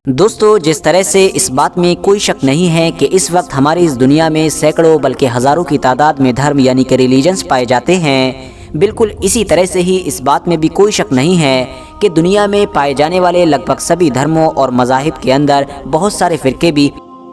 दोस्तों, जिस तरह से इस बात में कोई शक नहीं है कि इस वक्त हमारी इस दुनिया में सैकड़ों बल्कि हज़ारों की तादाद में धर्म यानी कि रिलीजन्स पाए जाते हैं, बिल्कुल इसी तरह से ही इस बात में भी कोई शक नहीं है कि दुनिया में पाए जाने वाले लगभग सभी धर्मों और मज़ाहिब के अंदर बहुत सारे फ़िरके भी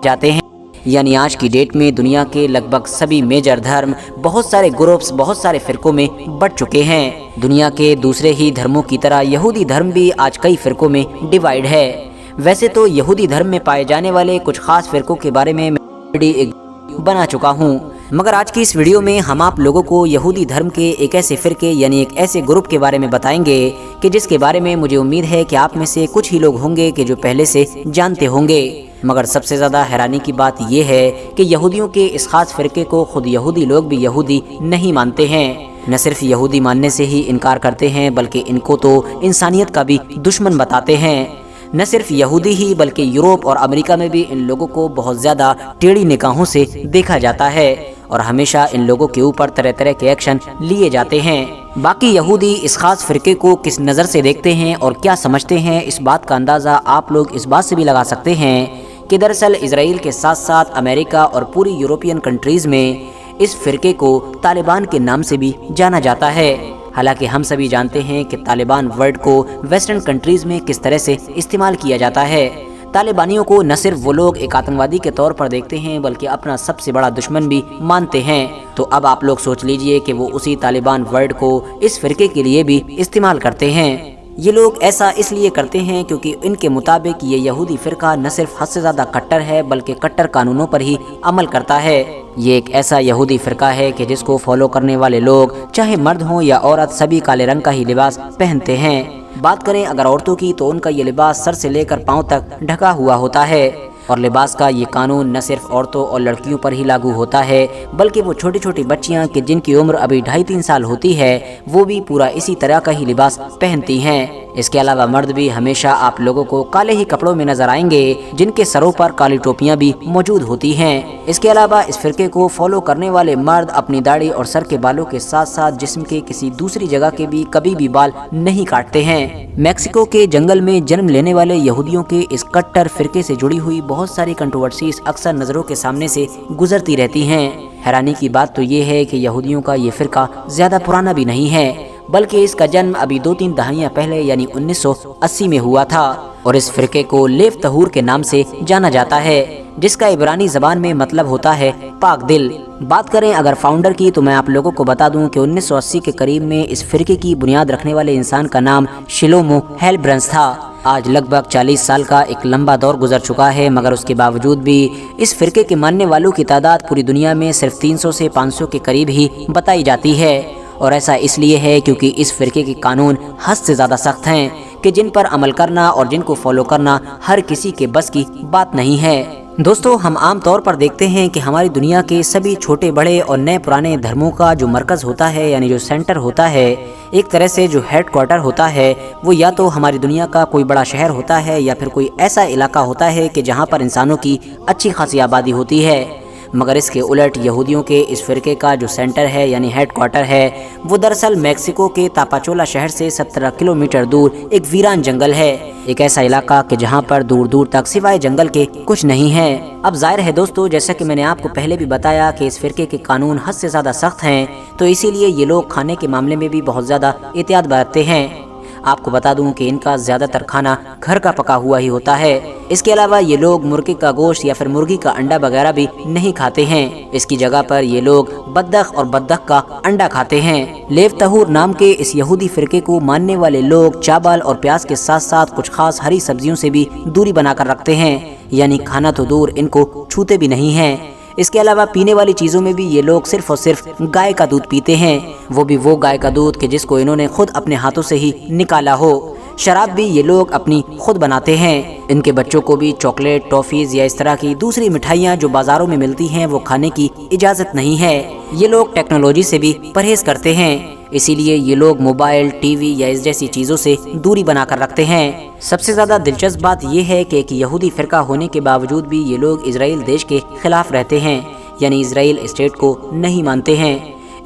जाते हैं। यानी आज की डेट में दुनिया के लगभग सभी मेजर धर्म बहुत सारे ग्रुप्स, बहुत सारे फ़िरकों में बढ़ चुके हैं। दुनिया के दूसरे ही धर्मों की तरह यहूदी धर्म भी आज कई फ़िरकों में डिवाइड है। वैसे तो यहूदी धर्म में पाए जाने वाले कुछ खास फ़िरकों के बारे में मैं वीडियो बना चुका हूँ, मगर आज की इस वीडियो में हम आप लोगों को यहूदी धर्म के एक ऐसे फ़िरके यानी एक ऐसे ग्रुप के बारे में बताएंगे कि जिसके बारे में मुझे उम्मीद है कि आप में से कुछ ही लोग होंगे कि जो पहले से जानते होंगे। मगर सबसे ज़्यादा हैरानी की बात यह है कि यहूदियों के इस खास फ़िरके को खुद यहूदी लोग भी यहूदी नहीं मानते हैं। न सिर्फ यहूदी मानने से ही इनकार करते हैं, बल्कि इनको तो इंसानियत का भी दुश्मन बताते हैं। न सिर्फ यहूदी ही बल्कि यूरोप और अमेरिका में भी इन लोगों को बहुत ज़्यादा टेढ़ी निगाहों से देखा जाता है और हमेशा इन लोगों के ऊपर तरह तरह के एक्शन लिए जाते हैं। बाकी यहूदी इस खास फ़िरके को किस नज़र से देखते हैं और क्या समझते हैं, इस बात का अंदाज़ा आप लोग इस बात से भी लगा सकते हैं कि दरअसल इजराइल के साथ साथ अमेरिका और पूरी यूरोपियन कंट्रीज़ में इस फ़िरके को तालिबान के नाम से भी जाना जाता है। हालांकि हम सभी जानते हैं कि तालिबान वर्ड को वेस्टर्न कंट्रीज़ में किस तरह से इस्तेमाल किया जाता है। तालिबानियों को न सिर्फ वो लोग एक आतंकवादी के तौर पर देखते हैं, बल्कि अपना सबसे बड़ा दुश्मन भी मानते हैं। तो अब आप लोग सोच लीजिए कि वो उसी तालिबान वर्ड को इस फ़िरके के लिए भी इस्तेमाल करते हैं। ये लोग ऐसा इसलिए करते हैं क्योंकि इनके मुताबिक ये यहूदी फ़िरका न सिर्फ हद से ज़्यादा कट्टर है, बल्कि कट्टर कानूनों पर ही अमल करता है। ये एक ऐसा यहूदी फ़िरका है कि जिसको फॉलो करने वाले लोग चाहे मर्द हों या औरत सभी काले रंग का ही लिबास पहनते हैं। बात करें अगर औरतों की तो उनका ये लिबास सर से लेकर पाँव तक ढका हुआ होता है और लिबास का ये कानून न सिर्फ औरतों और लड़कियों पर ही लागू होता है, बल्कि वो छोटी छोटी बच्चियां कि जिनकी उम्र अभी 2.5-3 साल होती है वो भी पूरा इसी तरह का ही लिबास पहनती हैं। इसके अलावा मर्द भी हमेशा आप लोगों को काले ही कपड़ों में नजर आएंगे, जिनके सरों पर काली टोपियां भी मौजूद होती हैं। इसके अलावा इस फ़िरके को फॉलो करने वाले मर्द अपनी दाढ़ी और सर के बालों के साथ साथ जिस्म के किसी दूसरी जगह के भी कभी भी बाल नहीं काटते हैं। मैक्सिको के जंगल में जन्म लेने वाले यहूदियों के इस कट्टर फ़िरके से जुड़ी हुई बहुत सारी कंट्रोवर्सीज अक्सर नज़रों के सामने से गुजरती रहती हैं। हैरानी की बात तो ये है कि यहूदियों का ये फ़िरका ज़्यादा पुराना भी नहीं है, बल्कि इसका जन्म अभी 2-3 दहाइयाँ पहले यानी 1980 में हुआ था और इस फ़िरके को लेव तहूर के नाम से जाना जाता है, जिसका इब्रानी ज़बान में मतलब होता है पाक दिल। बात करें अगर फाउंडर की तो मैं आप लोगों को बता दूं कि 1980 के करीब में इस फ़िरके की बुनियाद रखने वाले इंसान का नाम शिलोमो हेल्ब्रंस था। आज लगभग 40 साल का एक लंबा दौर गुजर चुका है, मगर उसके बावजूद भी इस फ़िरके के मानने वालों की तादाद पूरी दुनिया में सिर्फ 300 से 500 के करीब ही बताई जाती है। और ऐसा इसलिए है क्योंकि इस फ़िरके के कानून हद से ज़्यादा सख्त हैं कि जिन पर अमल करना और जिनको फॉलो करना हर किसी के बस की बात नहीं है। दोस्तों, हम आम तौर पर देखते हैं कि हमारी दुनिया के सभी छोटे बड़े और नए पुराने धर्मों का जो मरकज़ होता है यानी जो सेंटर होता है, एक तरह से जो हेड क्वार्टर होता है, वो या तो हमारी दुनिया का कोई बड़ा शहर होता है या फिर कोई ऐसा इलाका होता है कि जहाँ पर इंसानों की अच्छी खासी आबादी होती है। मगर इसके उलट यहूदियों के इस फ़िरके का जो सेंटर है यानी हेड क्वार्टर है, वो दरअसल मैक्सिको के तापाचोला शहर से 17 किलोमीटर दूर एक वीरान जंगल है। एक ऐसा इलाका कि जहां पर दूर दूर तक सिवाय जंगल के कुछ नहीं है। अब जाहिर है दोस्तों, जैसा कि मैंने आपको पहले भी बताया कि इस फ़िरके के कानून हद से ज़्यादा सख्त हैं, तो इसीलिए ये लोग खाने के मामले में भी बहुत ज़्यादा एहतियात बरतते हैं। आपको बता दूं कि इनका ज़्यादातर खाना घर का पका हुआ ही होता है। इसके अलावा ये लोग मुर्गी का गोश्त या फिर मुर्गी का अंडा वगैरह भी नहीं खाते हैं। इसकी जगह पर ये लोग बत्तख और बत्तख का अंडा खाते हैं। लेव तहूर नाम के इस यहूदी फ़िरके को मानने वाले लोग चावल और प्याज के साथ साथ कुछ खास हरी सब्जियों से भी दूरी बनाकर रखते हैं, यानी खाना तो दूर इनको छूते भी नहीं हैं। इसके अलावा पीने वाली चीज़ों में भी ये लोग सिर्फ और सिर्फ गाय का दूध पीते हैं, वो भी वो गाय का दूध कि जिसको इन्होंने खुद अपने हाथों से ही निकाला हो। शराब भी ये लोग अपनी खुद बनाते हैं। इनके बच्चों को भी चॉकलेट, टॉफ़ीज़ या इस तरह की दूसरी मिठाइयाँ जो बाज़ारों में मिलती हैं वो खाने की इजाज़त नहीं है। ये लोग टेक्नोलॉजी से भी परहेज़ करते हैं, इसीलिए ये लोग मोबाइल, टीवी या इस जैसी चीज़ों से दूरी बनाकर रखते हैं। सबसे ज़्यादा दिलचस्प बात यह है कि एक यहूदी फ़िरका होने के बावजूद भी ये लोग इजराइल देश के खिलाफ रहते हैं, यानी इजराइल स्टेट को नहीं मानते हैं।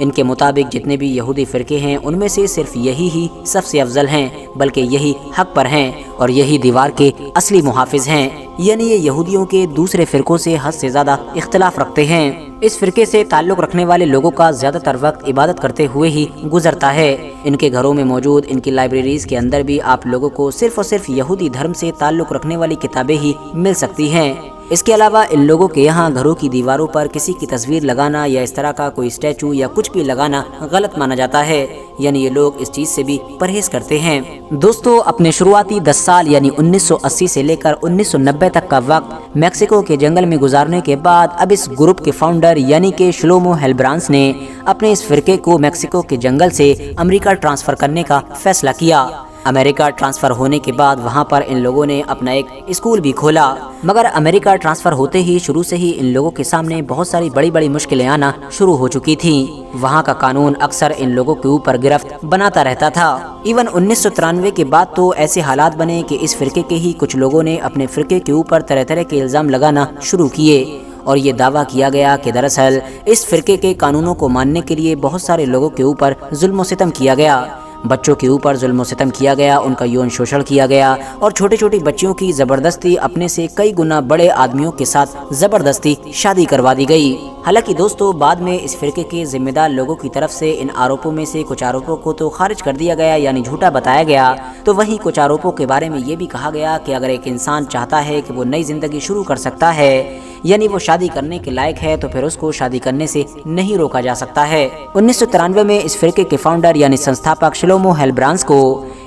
ان کے مطابق جتنے بھی یہودی فرقے ہیں ان میں سے صرف یہی ہی سب سے افضل ہیں، بلکہ یہی حق پر ہیں اور یہی دیوار کے اصلی محافظ ہیں، یعنی یہ یہودیوں کے دوسرے فرقوں سے حد سے زیادہ اختلاف رکھتے ہیں۔ اس فرقے سے تعلق رکھنے والے لوگوں کا زیادہ تر وقت عبادت کرتے ہوئے ہی گزرتا ہے۔ ان کے گھروں میں موجود ان کی لائبریریز کے اندر بھی آپ لوگوں کو صرف اور صرف یہودی دھرم سے تعلق رکھنے والی کتابیں ہی مل سکتی ہیں۔ اس کے علاوہ ان لوگوں کے یہاں گھروں کی دیواروں پر کسی کی تصویر لگانا یا اس طرح کا کوئی اسٹیچو یا کچھ بھی لگانا غلط مانا جاتا ہے، یعنی یہ لوگ اس چیز سے بھی پرہیز کرتے ہیں۔ دوستو، اپنے شروعاتی 10 سال یعنی 1980 سے لے کر 1990 تک کا وقت میکسیکو کے جنگل میں گزارنے کے بعد اب اس گروپ کے فاؤنڈر یعنی کہ شلومو ہیلبرانس نے اپنے اس فرقے کو میکسیکو کے جنگل سے امریکہ ٹرانسفر کرنے کا فیصلہ کیا۔ امریکہ ٹرانسفر ہونے کے بعد وہاں پر ان لوگوں نے اپنا ایک اسکول بھی کھولا، مگر امریکہ ٹرانسفر ہوتے ہی شروع سے ہی ان لوگوں کے سامنے بہت ساری بڑی بڑی مشکلیں آنا شروع ہو چکی تھیں۔ وہاں کا قانون اکثر ان لوگوں کے اوپر گرفت بناتا رہتا تھا۔ ایون 1993 کے بعد تو ایسے حالات بنے کہ اس فرقے کے ہی کچھ لوگوں نے اپنے فرقے کے اوپر طرح طرح کے الزام لگانا شروع کیے اور یہ دعویٰ کیا گیا کہ دراصل اس فرقے کے قانونوں کو ماننے کے لیے بہت سارے لوگوں کے اوپر ظلم و ستم کیا گیا، بچوں کے اوپر ظلم و ستم کیا گیا، ان کا یون شوشن کیا گیا اور چھوٹی چھوٹی بچیوں کی زبردستی اپنے سے کئی گنا بڑے آدمیوں کے ساتھ زبردستی شادی کروا دی گئی۔ حالانکہ دوستو، بعد میں اس فرقے کے ذمہ دار لوگوں کی طرف سے ان آروپوں میں سے کچھ آروپوں کو تو خارج کر دیا گیا، یعنی جھوٹا بتایا گیا، تو وہیں کچھ آروپوں کے بارے میں یہ بھی کہا گیا کہ اگر ایک انسان چاہتا ہے کہ وہ نئی زندگی شروع کر سکتا ہے، یعنی وہ شادی کرنے کے لائق ہے، تو پھر اس کو شادی کرنے سے نہیں روکا جا سکتا ہے۔ 1993 میں اس فرقے کے فاؤنڈر یعنی سنستھاپک شلومو ہیلبرانس کو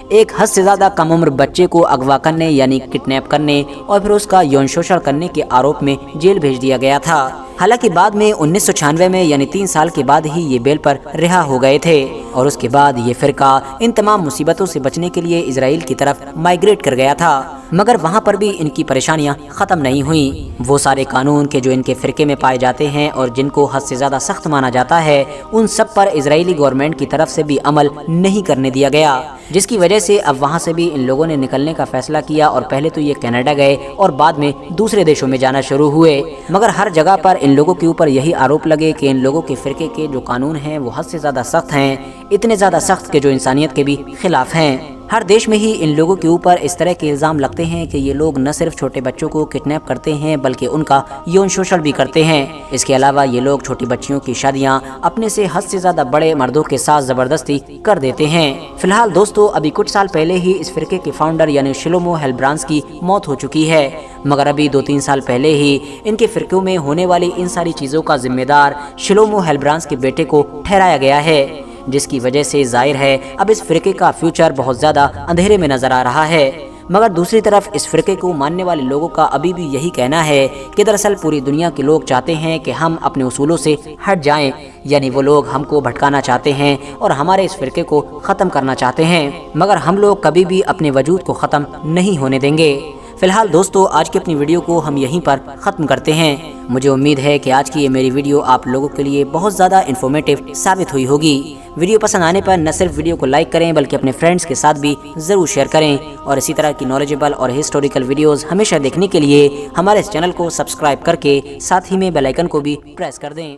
ایک حد سے زیادہ کم عمر بچے کو اغوا کرنے یعنی کڈنیپ کرنے اور پھر اس کا یون شوشن کرنے کے آروپ میں جیل بھیج دیا گیا تھا۔ حالانکہ بعد میں 1996 میں یعنی 3 سال کے بعد ہی یہ بیل پر رہا ہو گئے تھے اور اس کے بعد یہ فرقہ ان تمام مصیبتوں سے بچنے کے لیے اسرائیل کی طرف مائیگریٹ کر گیا تھا، مگر وہاں پر بھی ان کی پریشانیاں ختم نہیں ہوئیں۔ وہ سارے قانون کے جو ان کے فرقے میں پائے جاتے ہیں اور جن کو حد سے زیادہ سخت مانا جاتا ہے، ان سب پر اسرائیلی گورنمنٹ کی طرف سے بھی عمل نہیں کرنے دیا گیا، جس کی وجہ سے اب وہاں سے بھی ان لوگوں نے نکلنے کا فیصلہ کیا اور پہلے تو یہ کینیڈا گئے اور بعد میں دوسرے دیشوں میں جانا شروع ہوئے، مگر ہر جگہ پر ان لوگوں کے اوپر یہی آروپ لگے کہ ان لوگوں کے فرقے کے جو قانون ہیں وہ حد سے زیادہ سخت ہیں، اتنے زیادہ سخت کہ جو انسانیت کے بھی خلاف ہیں۔ ہر دیش میں ہی ان لوگوں کے اوپر اس طرح کے الزام لگتے ہیں کہ یہ لوگ نہ صرف چھوٹے بچوں کو کڈنیپ کرتے ہیں بلکہ ان کا یون شوشن بھی کرتے ہیں۔ اس کے علاوہ یہ لوگ چھوٹی بچیوں کی شادیاں اپنے سے حد سے زیادہ بڑے مردوں کے ساتھ زبردستی کر دیتے ہیں۔ فی الحال دوستو، ابھی کچھ سال پہلے ہی اس فرقے کے فاؤنڈر یعنی شلومو ہیلبرانس کی موت ہو چکی ہے، مگر ابھی 2-3 سال پہلے ہی ان کے فرقوں میں ہونے والی ان ساری چیزوں کا ذمہ دار شلومو ہیلبرانس کے بیٹے کو ٹھہرایا گیا ہے، جس کی وجہ سے ظاہر ہے اب اس فرقے کا فیوچر بہت زیادہ اندھیرے میں نظر آ رہا ہے۔ مگر دوسری طرف اس فرقے کو ماننے والے لوگوں کا ابھی بھی یہی کہنا ہے کہ دراصل پوری دنیا کے لوگ چاہتے ہیں کہ ہم اپنے اصولوں سے ہٹ جائیں، یعنی وہ لوگ ہم کو بھٹکانا چاہتے ہیں اور ہمارے اس فرقے کو ختم کرنا چاہتے ہیں، مگر ہم لوگ کبھی بھی اپنے وجود کو ختم نہیں ہونے دیں گے۔ فی الحال دوستو، آج کی اپنی ویڈیو کو ہم یہیں پر ختم کرتے ہیں۔ مجھے امید ہے کہ آج کی یہ میری ویڈیو آپ لوگوں کے لیے بہت زیادہ انفارمیٹیو ثابت ہوئی ہوگی۔ ویڈیو پسند آنے پر نہ صرف ویڈیو کو لائک کریں بلکہ اپنے فرینڈز کے ساتھ بھی ضرور شیئر کریں، اور اسی طرح کی نالجیبل اور ہسٹوریکل ویڈیوز ہمیشہ دیکھنے کے لیے ہمارے اس چینل کو سبسکرائب کر کے ساتھ ہی میں بیل آئیکن کو بھی پریس کر دیں۔